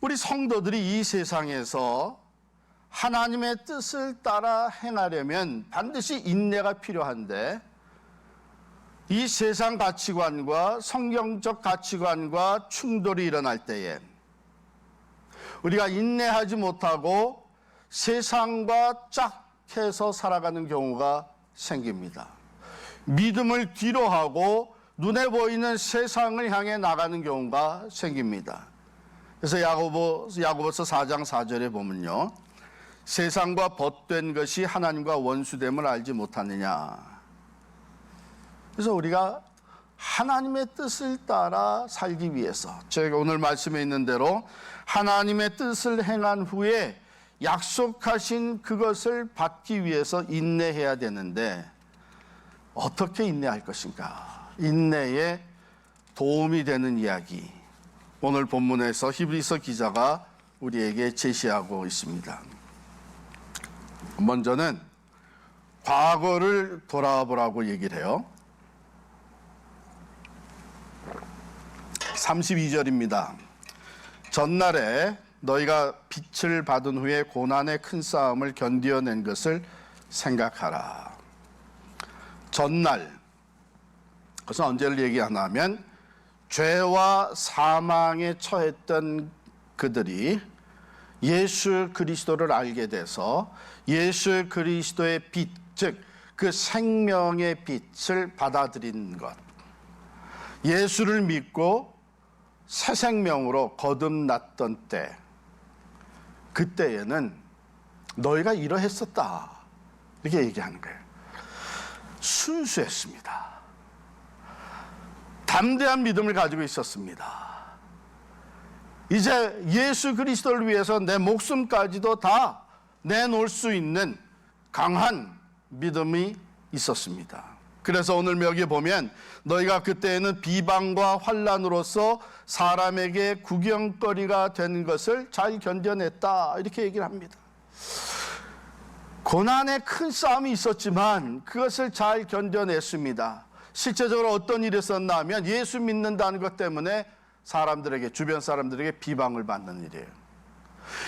우리 성도들이 이 세상에서 하나님의 뜻을 따라 행하려면 반드시 인내가 필요한데, 이 세상 가치관과 성경적 가치관과 충돌이 일어날 때에 우리가 인내하지 못하고 세상과 짝해서 살아가는 경우가 생깁니다. 믿음을 뒤로 하고 눈에 보이는 세상을 향해 나가는 경우가 생깁니다. 그래서 야고보서 4장 4절에 보면요, 세상과 벗된 것이 하나님과 원수됨을 알지 못하느냐. 그래서 우리가 하나님의 뜻을 따라 살기 위해서, 제가 오늘 말씀에 있는 대로 하나님의 뜻을 행한 후에 약속하신 그것을 받기 위해서 인내해야 되는데, 어떻게 인내할 것인가? 인내에 도움이 되는 이야기, 오늘 본문에서 히브리서 기자가 우리에게 제시하고 있습니다. 먼저는 과거를 돌아보라고 얘기를 해요. 32절입니다. 전날에 너희가 빛을 받은 후에 고난의 큰 싸움을 견디어낸 것을 생각하라. 전날, 그래서 언제를 얘기하냐면 죄와 사망에 처했던 그들이 예수 그리스도를 알게 돼서 예수 그리스도의 빛, 즉 그 생명의 빛을 받아들인 것, 예수를 믿고 새 생명으로 거듭났던 때, 그때에는 너희가 이러했었다 이렇게 얘기하는 거예요. 순수했습니다. 담대한 믿음을 가지고 있었습니다. 이제 예수 그리스도를 위해서 내 목숨까지도 다 내놓을 수 있는 강한 믿음이 있었습니다. 그래서 오늘 여기 보면 너희가 그때에는 비방과 환난으로서 사람에게 구경거리가 된 것을 잘 견뎌냈다 이렇게 얘기를 합니다. 고난의 큰 싸움이 있었지만 그것을 잘 견뎌냈습니다. 실제적으로 어떤 일이 있었나 하면 예수 믿는다는 것 때문에 사람들에게, 주변 사람들에게 비방을 받는 일이에요.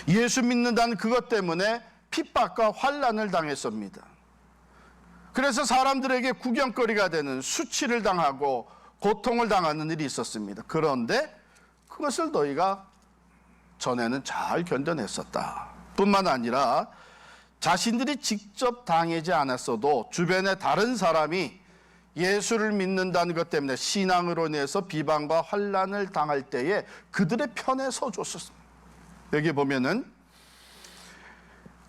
예수 믿는다는 그것 때문에 핍박과 환난을 당했습니다. 그래서 사람들에게 구경거리가 되는, 수치를 당하고 고통을 당하는 일이 있었습니다. 그런데 그것을 너희가 전에는 잘 견뎌냈었다. 뿐만 아니라 자신들이 직접 당하지 않았어도 주변에 다른 사람이 예수를 믿는다는 것 때문에 신앙으로 인해서 비방과 환난을 당할 때에 그들의 편에 서줬었습니다. 여기 보면은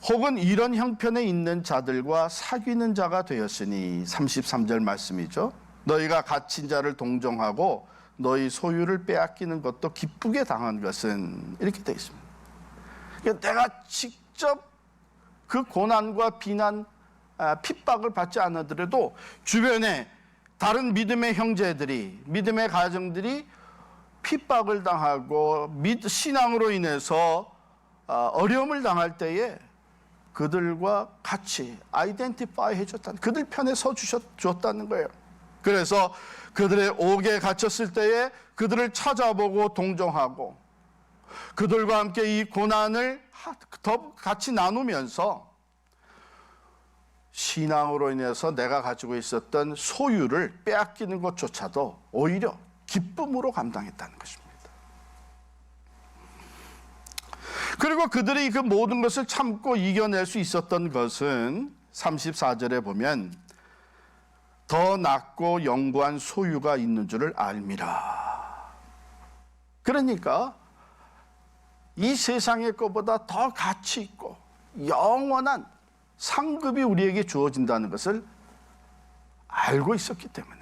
혹은 이런 형편에 있는 자들과 사귀는 자가 되었으니, 33절 말씀이죠. 너희가 갇힌 자를 동정하고 너희 소유를 빼앗기는 것도 기쁘게 당한 것은, 이렇게 되어 있습니다. 그러니까 내가 직접 그 고난과 비난, 핍박을 받지 않았더라도 주변에 다른 믿음의 형제들이, 믿음의 가정들이 핍박을 당하고 신앙으로 인해서 어려움을 당할 때에 그들과 같이 아이덴티파이 해줬다는, 그들 편에 서 주셨다는 거예요. 그래서 그들의 옥에 갇혔을 때에 그들을 찾아보고 동정하고 그들과 함께 이 고난을 더 같이 나누면서 신앙으로 인해서 내가 가지고 있었던 소유를 빼앗기는 것조차도 오히려 기쁨으로 감당했다는 것입니다. 그리고 그들이 그 모든 것을 참고 이겨낼 수 있었던 것은 34절에 보면 더 낮고 영구한 소유가 있는 줄을 알미라. 그러니까 이 세상의 것보다 더 가치 있고 영원한 상급이 우리에게 주어진다는 것을 알고 있었기 때문에,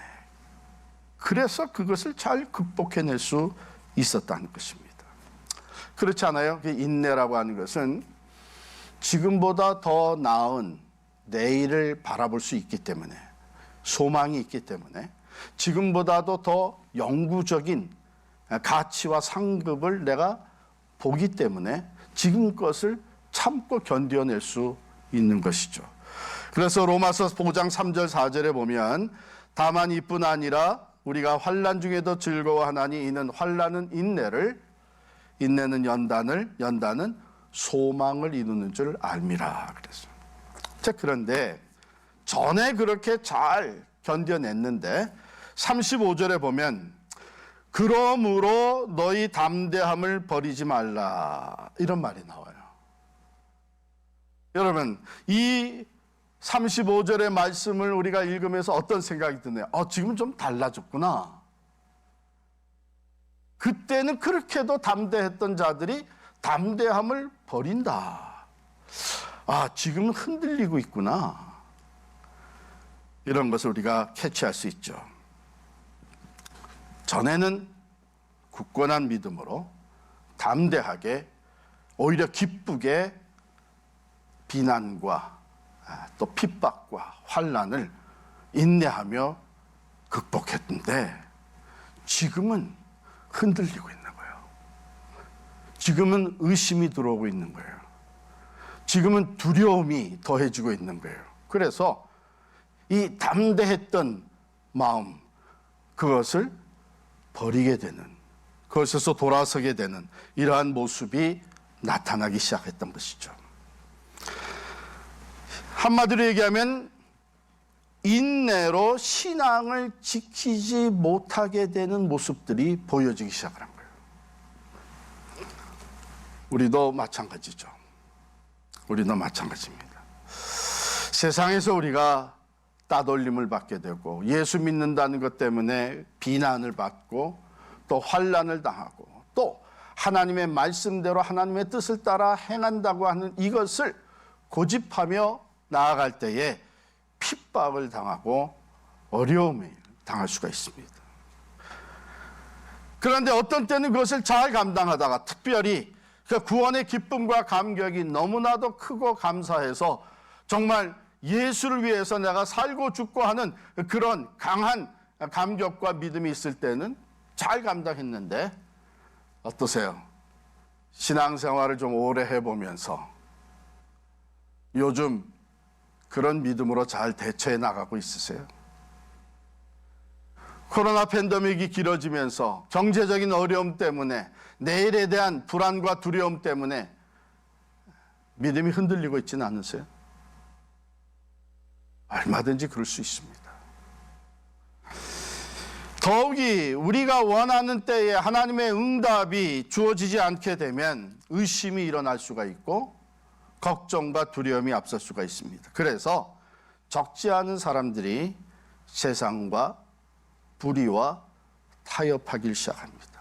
그래서 그것을 잘 극복해낼 수 있었다는 것입니다. 그렇지 않아요? 인내라고 하는 것은 지금보다 더 나은 내일을 바라볼 수 있기 때문에, 소망이 있기 때문에, 지금보다도 더 영구적인 가치와 상급을 내가 보기 때문에 지금 것을 참고 견뎌낼 수 있는 것이죠. 그래서 로마서 5장 3절 4절에 보면 다만 이뿐 아니라 우리가 환난 중에도 즐거워하나니 이는 환난은 인내를, 인내는 연단은 소망을 이루는 줄 알미라 그랬어요. 자, 그런데 전에 그렇게 잘 견뎌냈는데 35절에 보면 그러므로 너희 담대함을 버리지 말라 이런 말이 나와요. 여러분, 이 35절의 말씀을 우리가 읽으면서 어떤 생각이 드나요? 지금 좀 달라졌구나. 그때는 그렇게도 담대했던 자들이 담대함을 버린다. 지금은 흔들리고 있구나. 이런 것을 우리가 캐치할 수 있죠. 전에는 굳건한 믿음으로 담대하게 오히려 기쁘게 비난과 또 핍박과 환난을 인내하며 극복했는데 지금은 흔들리고 있는 거예요. 지금은 의심이 들어오고 있는 거예요. 지금은 두려움이 더해지고 있는 거예요. 그래서 이 담대했던 마음, 그것을 버리게 되는, 그것에서 돌아서게 되는 이러한 모습이 나타나기 시작했던 것이죠. 한마디로 얘기하면 인내로 신앙을 지키지 못하게 되는 모습들이 보여지기 시작한 거예요. 우리도 마찬가지죠. 우리도 마찬가지입니다. 세상에서 우리가 따돌림을 받게 되고 예수 믿는다는 것 때문에 비난을 받고 또 환난을 당하고 또 하나님의 말씀대로 하나님의 뜻을 따라 행한다고 하는 이것을 고집하며 나아갈 때에 핍박을 당하고 어려움을 당할 수가 있습니다. 그런데 어떤 때는 그것을 잘 감당하다가 특별히 그 구원의 기쁨과 감격이 너무나도 크고 감사해서 정말 예수를 위해서 내가 살고 죽고 하는 그런 강한 감격과 믿음이 있을 때는 잘 감당했는데 어떠세요? 신앙생활을 좀 오래 해보면서 요즘 그런 믿음으로 잘 대처해 나가고 있으세요? 코로나 팬데믹이 길어지면서 경제적인 어려움 때문에 내일에 대한 불안과 두려움 때문에 믿음이 흔들리고 있지는 않으세요? 얼마든지 그럴 수 있습니다. 더욱이 우리가 원하는 때에 하나님의 응답이 주어지지 않게 되면 의심이 일어날 수가 있고 걱정과 두려움이 앞설 수가 있습니다. 그래서 적지 않은 사람들이 세상과 불의와 타협하기 시작합니다.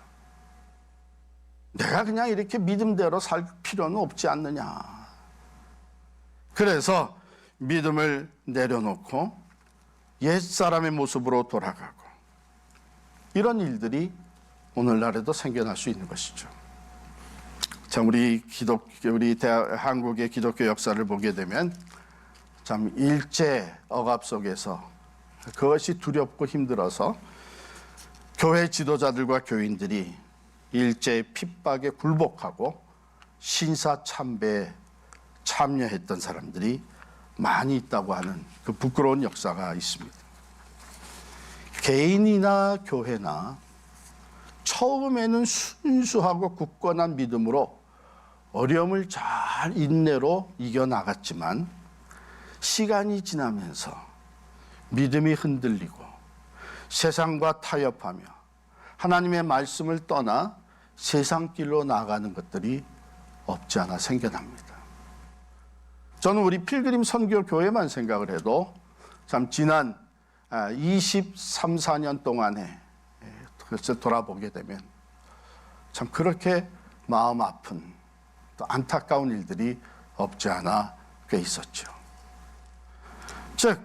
내가 그냥 이렇게 믿음대로 살 필요는 없지 않느냐. 그래서 믿음을 내려놓고 옛사람의 모습으로 돌아가고 이런 일들이 오늘날에도 생겨날 수 있는 것이죠. 참 우리 한국의 기독교 역사를 보게 되면 참 일제 억압 속에서 그것이 두렵고 힘들어서 교회 지도자들과 교인들이 일제의 핍박에 굴복하고 신사참배에 참여했던 사람들이 많이 있다고 하는 그 부끄러운 역사가 있습니다. 개인이나 교회나 처음에는 순수하고 굳건한 믿음으로 어려움을 잘 인내로 이겨나갔지만 시간이 지나면서 믿음이 흔들리고 세상과 타협하며 하나님의 말씀을 떠나 세상 길로 나아가는 것들이 없지 않아 생겨납니다. 저는 우리 필그림 선교 교회만 생각을 해도 참 지난 23, 4년 동안에 그것을 돌아보게 되면 참 그렇게 마음 아픈 또 안타까운 일들이 없지 않아 꽤 있었죠. 즉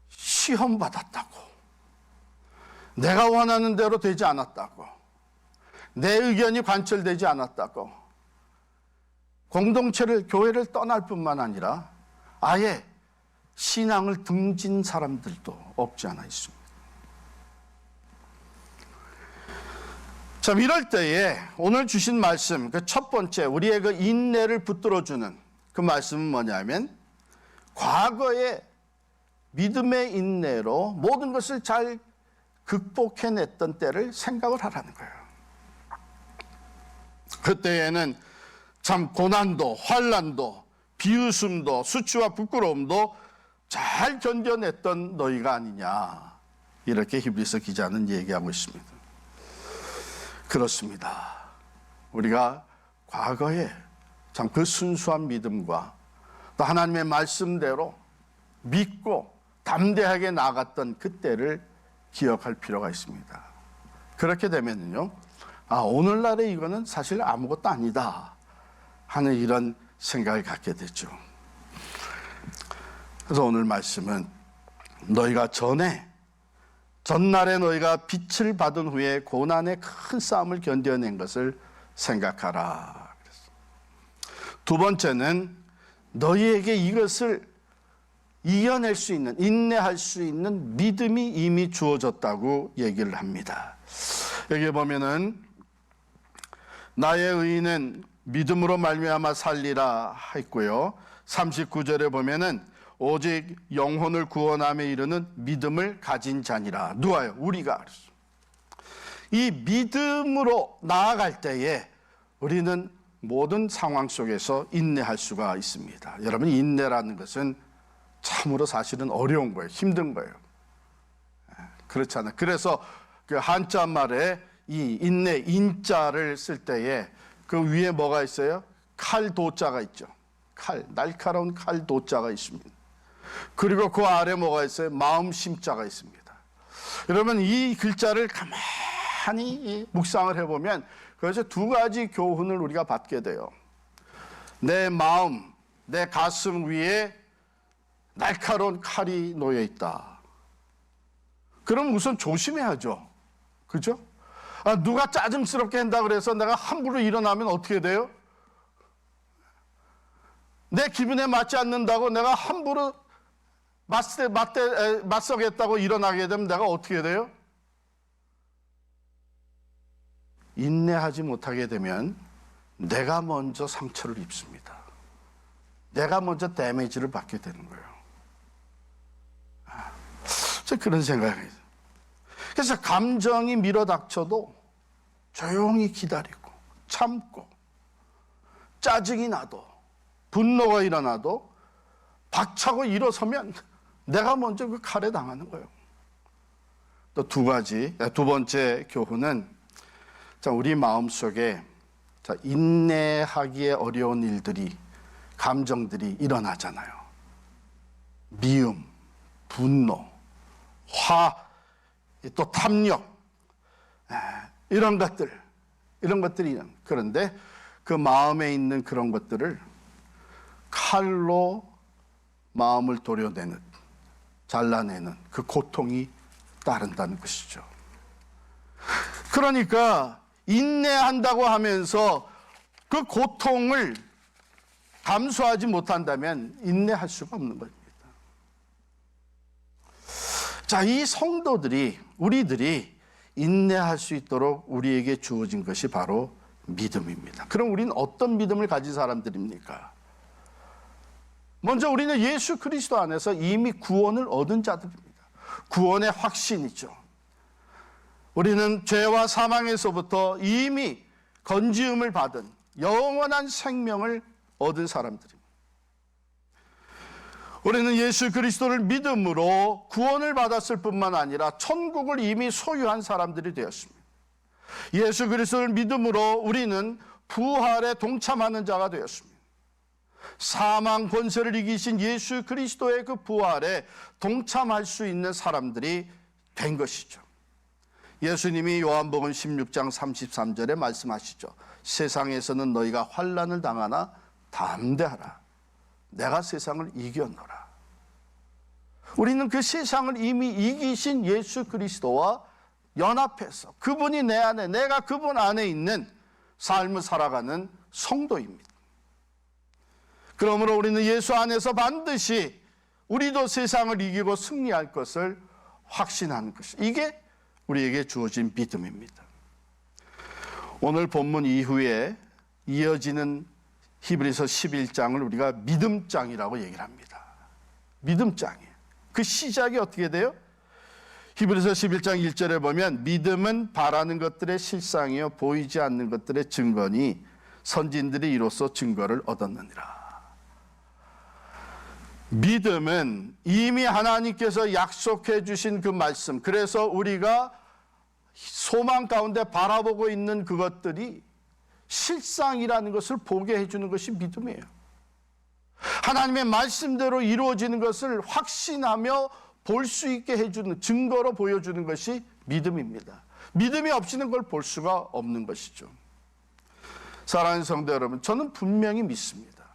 시험 받았다고 내가 원하는 대로 되지 않았다고 내 의견이 관철되지 않았다고 공동체를 교회를 떠날 뿐만 아니라 아예 신앙을 등진 사람들도 없지 않아 있습니다. 참 이럴 때에 오늘 주신 말씀 그 첫 번째 우리의 그 인내를 붙들어주는 그 말씀은 뭐냐면 과거의 믿음의 인내로 모든 것을 잘 극복해냈던 때를 생각을 하라는 거예요. 그때에는 참 고난도, 환난도, 비웃음도, 수치와 부끄러움도 잘 견뎌냈던 너희가 아니냐, 이렇게 히브리서 기자는 얘기하고 있습니다. 그렇습니다. 우리가 과거에 참 그 순수한 믿음과 또 하나님의 말씀대로 믿고 담대하게 나아갔던 그때를 기억할 필요가 있습니다. 그렇게 되면요, 오늘날의 이거는 사실 아무것도 아니다 하는 이런 생각을 갖게 되죠. 그래서 오늘 말씀은 너희가 전날에 너희가 빛을 받은 후에 고난의 큰 싸움을 견뎌낸 것을 생각하라. 두 번째는 너희에게 이것을 이겨낼 수 있는, 인내할 수 있는 믿음이 이미 주어졌다고 얘기를 합니다. 여기 보면은 나의 의인은 믿음으로 말미암아 살리라 했고요. 39절에 보면은 오직 영혼을 구원함에 이르는 믿음을 가진 자니라. 누가요? 우리가. 이 믿음으로 나아갈 때에 우리는 모든 상황 속에서 인내할 수가 있습니다. 여러분, 인내라는 것은 참으로 사실은 어려운 거예요. 힘든 거예요. 그렇잖아요. 그래서 그 한자 말에 이 인내, 인자를 쓸 때에 그 위에 뭐가 있어요? 칼 도자가 있죠. 칼, 날카로운 칼 도자가 있습니다. 그리고 그 아래 뭐가 있어요? 마음 심자가 있습니다. 여러분, 이 글자를 가만히 묵상을 해보면 그래서 두 가지 교훈을 우리가 받게 돼요. 내 마음, 내 가슴 위에 날카로운 칼이 놓여 있다. 그럼 우선 조심해야죠. 그죠? 누가 짜증스럽게 한다 그래서 내가 함부로 일어나면 어떻게 돼요? 내 기분에 맞지 않는다고 내가 함부로 맞서겠다고 일어나게 되면 내가 어떻게 돼요? 인내하지 못하게 되면 내가 먼저 상처를 입습니다. 내가 먼저 데미지를 받게 되는 거예요. 그런 생각이. 그래서 감정이 밀어닥쳐도 조용히 기다리고 참고, 짜증이 나도 분노가 일어나도 박차고 일어서면 내가 먼저 그 칼에 당하는 거예요. 또 두 번째 교훈은 우리 마음속에 인내하기에 어려운 일들이, 감정들이 일어나잖아요. 미움, 분노, 화, 또 탐욕, 이런 것들이 그런데 그 마음에 있는 그런 것들을 칼로 마음을 도려내는, 잘라내는 그 고통이 따른다는 것이죠. 그러니까 인내한다고 하면서 그 고통을 감수하지 못한다면 인내할 수가 없는 겁니다. 이 성도들이, 우리들이 인내할 수 있도록 우리에게 주어진 것이 바로 믿음입니다. 그럼 우리는 어떤 믿음을 가진 사람들입니까? 먼저 우리는 예수 그리스도 안에서 이미 구원을 얻은 자들입니다. 구원의 확신이죠. 우리는 죄와 사망에서부터 이미 건지음을 받은 영원한 생명을 얻은 사람들입니다. 우리는 예수 그리스도를 믿음으로 구원을 받았을 뿐만 아니라 천국을 이미 소유한 사람들이 되었습니다. 예수 그리스도를 믿음으로 우리는 부활에 동참하는 자가 되었습니다. 사망 권세를 이기신 예수 그리스도의 그 부활에 동참할 수 있는 사람들이 된 것이죠. 예수님이 요한복음 16장 33절에 말씀하시죠. 세상에서는 너희가 환난을 당하나 담대하라. 내가 세상을 이겼노라. 우리는 그 세상을 이미 이기신 예수 그리스도와 연합해서 그분이 내 안에, 내가 그분 안에 있는 삶을 살아가는 성도입니다. 그러므로 우리는 예수 안에서 반드시 우리도 세상을 이기고 승리할 것을 확신하는 것이, 이게 우리에게 주어진 믿음입니다. 오늘 본문 이후에 이어지는 히브리서 11장을 우리가 믿음장이라고 얘기를 합니다. 믿음장이에요. 그 시작이 어떻게 돼요? 히브리서 11장 1절에 보면 믿음은 바라는 것들의 실상이요 보이지 않는 것들의 증거니 선진들이 이로써 증거를 얻었느니라. 믿음은 이미 하나님께서 약속해 주신 그 말씀, 그래서 우리가 소망 가운데 바라보고 있는 그것들이 실상이라는 것을 보게 해주는 것이 믿음이에요. 하나님의 말씀대로 이루어지는 것을 확신하며 볼 수 있게 해주는, 증거로 보여주는 것이 믿음입니다. 믿음이 없이는 그걸 볼 수가 없는 것이죠. 사랑하는 성도 여러분, 저는 분명히 믿습니다.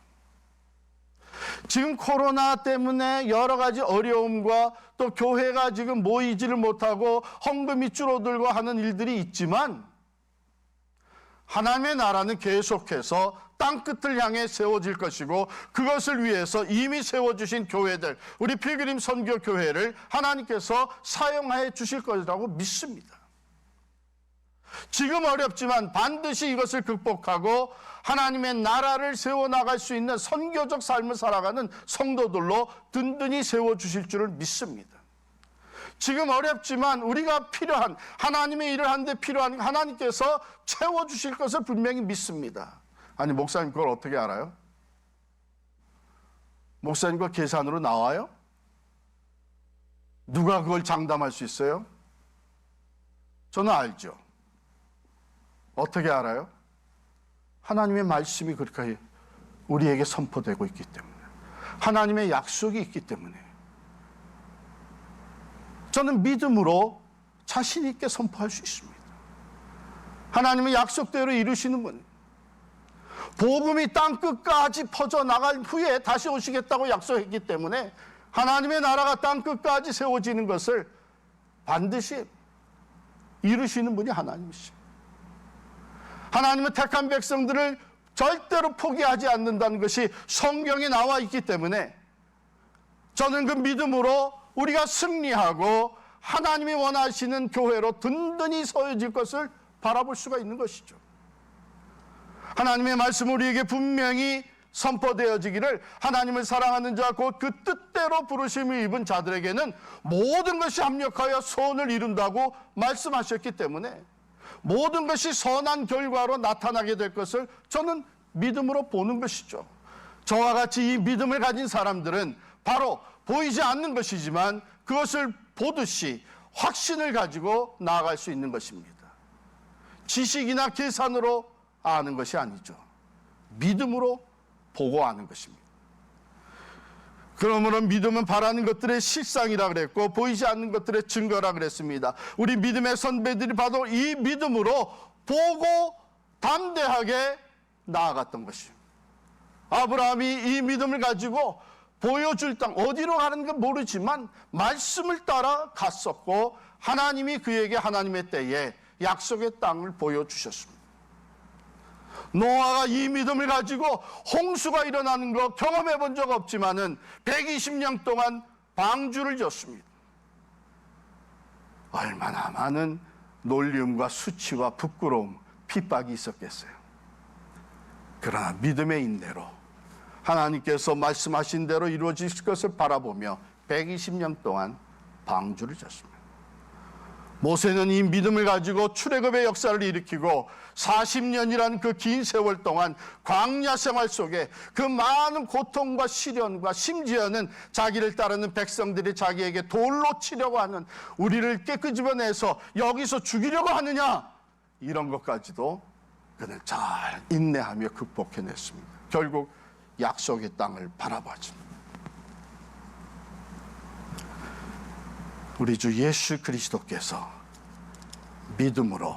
지금 코로나 때문에 여러 가지 어려움과 또 교회가 지금 모이지를 못하고 헌금이 줄어들고 하는 일들이 있지만 하나님의 나라는 계속해서 땅끝을 향해 세워질 것이고 그것을 위해서 이미 세워주신 교회들, 우리 필그림 선교 교회를 하나님께서 사용해 주실 것이라고 믿습니다. 지금 어렵지만 반드시 이것을 극복하고 하나님의 나라를 세워나갈 수 있는 선교적 삶을 살아가는 성도들로 든든히 세워주실 줄을 믿습니다. 지금 어렵지만 우리가 필요한, 하나님의 일을 하는데 필요한 하나님께서 채워주실 것을 분명히 믿습니다. 아니, 목사님 그걸 어떻게 알아요? 목사님 그 계산으로 나와요? 누가 그걸 장담할 수 있어요? 저는 알죠. 어떻게 알아요? 하나님의 말씀이 그렇게 우리에게 선포되고 있기 때문에, 하나님의 약속이 있기 때문에 저는 믿음으로 자신 있게 선포할 수 있습니다. 하나님의 약속대로 이루시는 분, 복음이 땅끝까지 퍼져나갈 후에 다시 오시겠다고 약속했기 때문에 하나님의 나라가 땅끝까지 세워지는 것을 반드시 이루시는 분이 하나님이십니다. 하나님은 택한 백성들을 절대로 포기하지 않는다는 것이 성경에 나와 있기 때문에 저는 그 믿음으로 우리가 승리하고 하나님이 원하시는 교회로 든든히 서어질 것을 바라볼 수가 있는 것이죠. 하나님의 말씀 우리에게 분명히 선포되어지기를 하나님을 사랑하는 자 곧 그 뜻대로 부르심을 입은 자들에게는 모든 것이 합력하여 소원을 이룬다고 말씀하셨기 때문에 모든 것이 선한 결과로 나타나게 될 것을 저는 믿음으로 보는 것이죠. 저와 같이 이 믿음을 가진 사람들은 바로 보이지 않는 것이지만 그것을 보듯이 확신을 가지고 나아갈 수 있는 것입니다. 지식이나 계산으로 아는 것이 아니죠. 믿음으로 보고 아는 것입니다. 그러므로 믿음은 바라는 것들의 실상이라 그랬고 보이지 않는 것들의 증거라 그랬습니다. 우리 믿음의 선배들이 바로 이 믿음으로 보고 담대하게 나아갔던 것이죠. 아브라함이 이 믿음을 가지고 보여줄 땅, 어디로 가는 건 모르지만 말씀을 따라 갔었고 하나님이 그에게 하나님의 때에 약속의 땅을 보여주셨습니다. 노아가 이 믿음을 가지고 홍수가 일어나는 거 경험해 본 적 없지만은 120년 동안 방주를 졌습니다. 얼마나 많은 놀림과 수치와 부끄러움, 핍박이 있었겠어요. 그러나 믿음의 인내로 하나님께서 말씀하신 대로 이루어질 것을 바라보며 120년 동안 방주를 졌습니다. 모세는 이 믿음을 가지고 출애굽의 역사를 일으키고 40년이라는 그 긴 세월 동안 광야 생활 속에 그 많은 고통과 시련과 심지어는 자기를 따르는 백성들이 자기에게 돌로 치려고 하는, 우리를 깨끄집어내서 여기서 죽이려고 하느냐, 이런 것까지도 그는 잘 인내하며 극복해냈습니다. 결국 약속의 땅을 바라보았습니다. 우리 주 예수 그리스도께서 믿음으로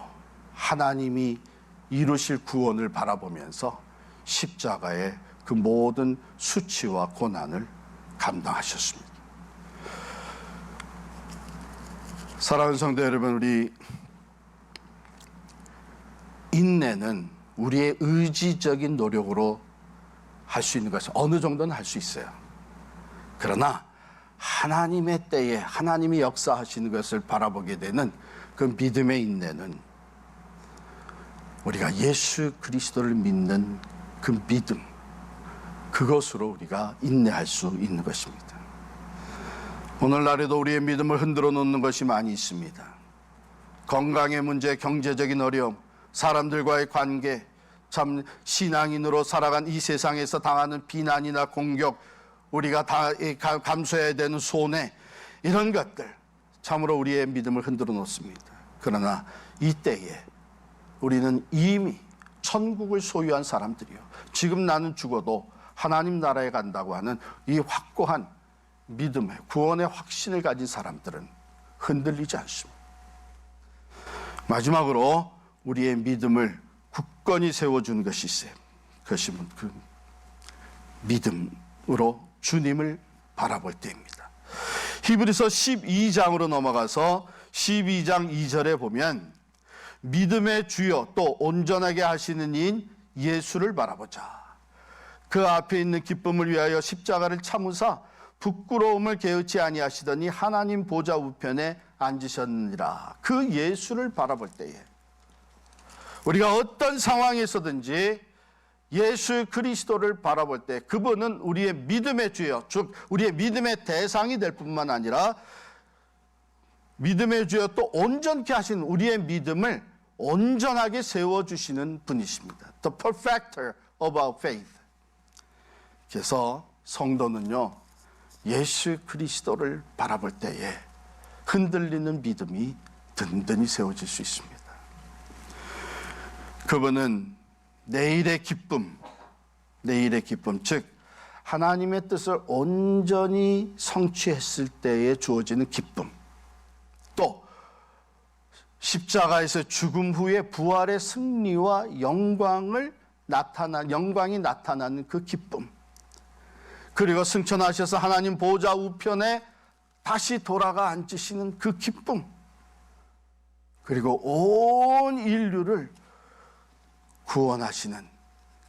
하나님이 이루실 구원을 바라보면서 십자가의 그 모든 수치와 고난을 감당하셨습니다. 사랑하는 성도 여러분, 우리 인내는 우리의 의지적인 노력으로 할 수 있는 것은 어느 정도는 할 수 있어요. 그러나 하나님의 때에 하나님이 역사하시는 것을 바라보게 되는 그 믿음의 인내는 우리가 예수 그리스도를 믿는 그 믿음, 그것으로 우리가 인내할 수 있는 것입니다. 오늘날에도 우리의 믿음을 흔들어 놓는 것이 많이 있습니다. 건강의 문제, 경제적인 어려움, 사람들과의 관계, 참 신앙인으로 살아간 이 세상에서 당하는 비난이나 공격, 우리가 다 감수해야 되는 손해, 이런 것들 참으로 우리의 믿음을 흔들어 놓습니다. 그러나 이때에 우리는 이미 천국을 소유한 사람들이요, 지금 나는 죽어도 하나님 나라에 간다고 하는 이 확고한 믿음의 구원의 확신을 가진 사람들은 흔들리지 않습니다. 마지막으로 우리의 믿음을 굳건히 세워주는 것이 있어요. 그것이 그 믿음으로 주님을 바라볼 때입니다. 히브리서 12장으로 넘어가서 12장 2절에 보면 믿음의 주여 또 온전하게 하시는 이인 예수를 바라보자. 그 앞에 있는 기쁨을 위하여 십자가를 참으사 부끄러움을 개의치 아니하시더니 하나님 보좌 우편에 앉으셨느니라. 그 예수를 바라볼 때에 우리가 어떤 상황에서든지 예수 그리스도를 바라볼 때 그분은 우리의 믿음의 주여, 즉 우리의 믿음의 대상이 될 뿐만 아니라 믿음의 주여 또 온전케 하신 우리의 믿음을 온전하게 세워주시는 분이십니다. The perfecter of our faith. 그래서 성도는요, 예수 그리스도를 바라볼 때에 흔들리는 믿음이 든든히 세워질 수 있습니다. 그분은 내일의 기쁨, 즉 하나님의 뜻을 온전히 성취했을 때에 주어지는 기쁨, 또 십자가에서 죽음 후에 부활의 승리와 영광이 나타나는 그 기쁨, 그리고 승천하셔서 하나님 보좌 우편에 다시 돌아가 앉으시는 그 기쁨, 그리고 온 인류를 구원하시는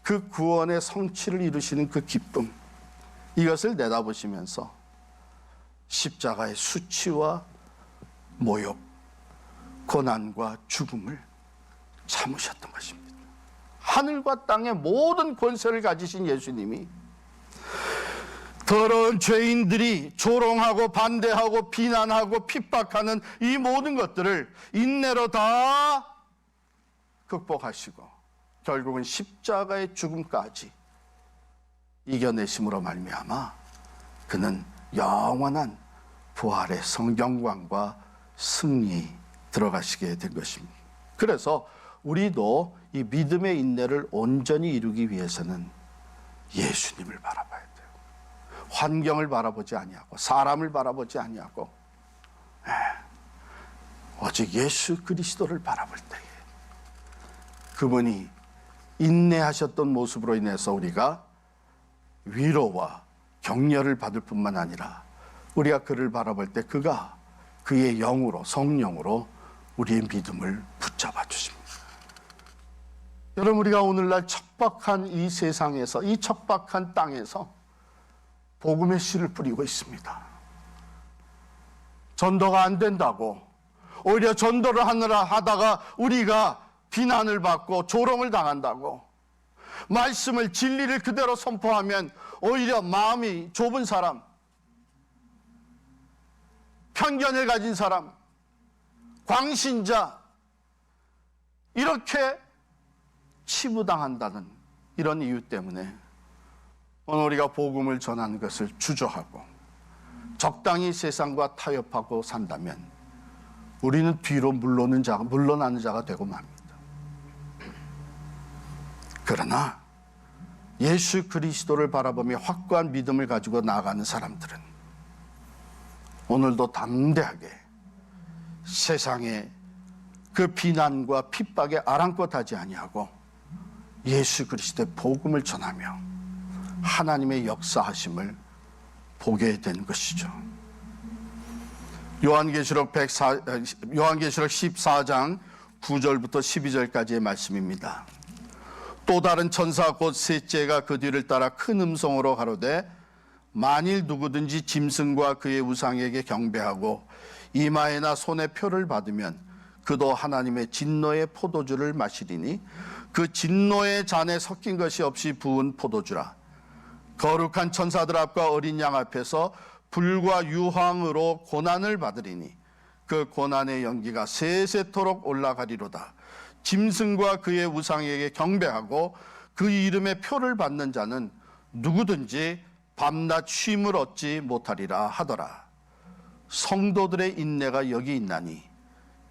그 구원의 성취를 이루시는 그 기쁨, 이것을 내다보시면서 십자가의 수치와 모욕, 고난과 죽음을 참으셨던 것입니다. 하늘과 땅의 모든 권세를 가지신 예수님이 더러운 죄인들이 조롱하고 반대하고 비난하고 핍박하는 이 모든 것들을 인내로 다 극복하시고 결국은 십자가의 죽음까지 이겨내심으로 말미암아 그는 영원한 부활의 영광과 승리 들어가시게 된 것입니다. 그래서 우리도 이 믿음의 인내를 온전히 이루기 위해서는 예수님을 바라봐야 돼요. 환경을 바라보지 아니하고 사람을 바라보지 아니하고 오직 예수 그리스도를 바라볼 때에 그분이 인내하셨던 모습으로 인해서 우리가 위로와 격려를 받을 뿐만 아니라 우리가 그를 바라볼 때 그가 그의 영으로, 성령으로 우리의 믿음을 붙잡아 주십니다. 여러분, 우리가 오늘날 척박한 이 세상에서, 이 척박한 땅에서 복음의 씨를 뿌리고 있습니다. 전도가 안 된다고, 오히려 전도를 하다가 우리가 비난을 받고 조롱을 당한다고, 말씀을, 진리를 그대로 선포하면 오히려 마음이 좁은 사람, 편견을 가진 사람, 광신자, 이렇게 치부당한다는 이런 이유 때문에 오늘 우리가 복음을 전하는 것을 주저하고 적당히 세상과 타협하고 산다면 우리는 뒤로 물러나는 자가 되고 맙니다. 그러나 예수 그리스도를 바라보며 확고한 믿음을 가지고 나아가는 사람들은 오늘도 담대하게 세상의 그 비난과 핍박에 아랑곳하지 아니하고 예수 그리스도의 복음을 전하며 하나님의 역사하심을 보게 된 것이죠. 요한계시록 14장 9절부터 12절까지의 말씀입니다. 또 다른 천사 곧 셋째가 그 뒤를 따라 큰 음성으로 가로되 만일 누구든지 짐승과 그의 우상에게 경배하고 이마에나 손에 표를 받으면 그도 하나님의 진노의 포도주를 마시리니 그 진노의 잔에 섞인 것이 없이 부은 포도주라. 거룩한 천사들 앞과 어린 양 앞에서 불과 유황으로 고난을 받으리니 그 고난의 연기가 세세토록 올라가리로다. 짐승과 그의 우상에게 경배하고 그 이름의 표를 받는 자는 누구든지 밤낮 쉼을 얻지 못하리라 하더라. 성도들의 인내가 여기 있나니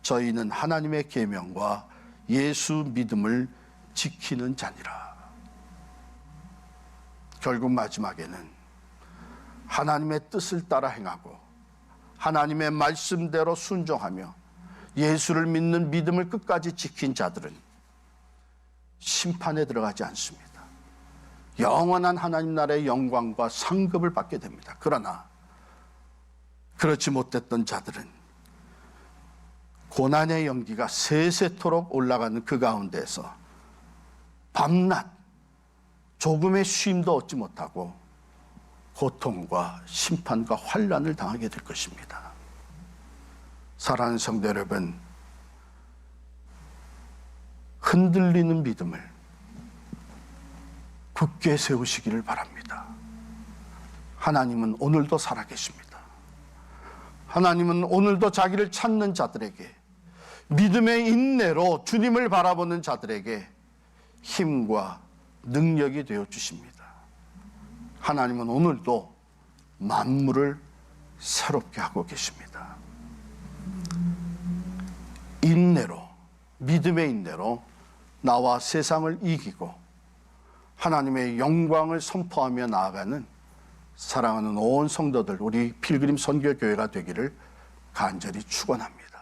저희는 하나님의 계명과 예수 믿음을 지키는 자니라. 결국 마지막에는 하나님의 뜻을 따라 행하고 하나님의 말씀대로 순종하며 예수를 믿는 믿음을 끝까지 지킨 자들은 심판에 들어가지 않습니다. 영원한 하나님 나라의 영광과 상급을 받게 됩니다. 그러나 그렇지 못했던 자들은 고난의 연기가 세세토록 올라가는 그 가운데서 밤낮 조금의 쉼도 얻지 못하고 고통과 심판과 환난을 당하게 될 것입니다. 사랑하는 성도 여러분, 흔들리는 믿음을 굳게 세우시기를 바랍니다. 하나님은 오늘도 살아계십니다. 하나님은 오늘도 자기를 찾는 자들에게, 믿음의 인내로 주님을 바라보는 자들에게 힘과 능력이 되어 주십니다. 하나님은 오늘도 만물을 새롭게 하고 계십니다. 인내로, 믿음의 인내로 나와 세상을 이기고 하나님의 영광을 선포하며 나아가는 사랑하는 온 성도들, 우리 필그림 선교교회가 되기를 간절히 축원합니다.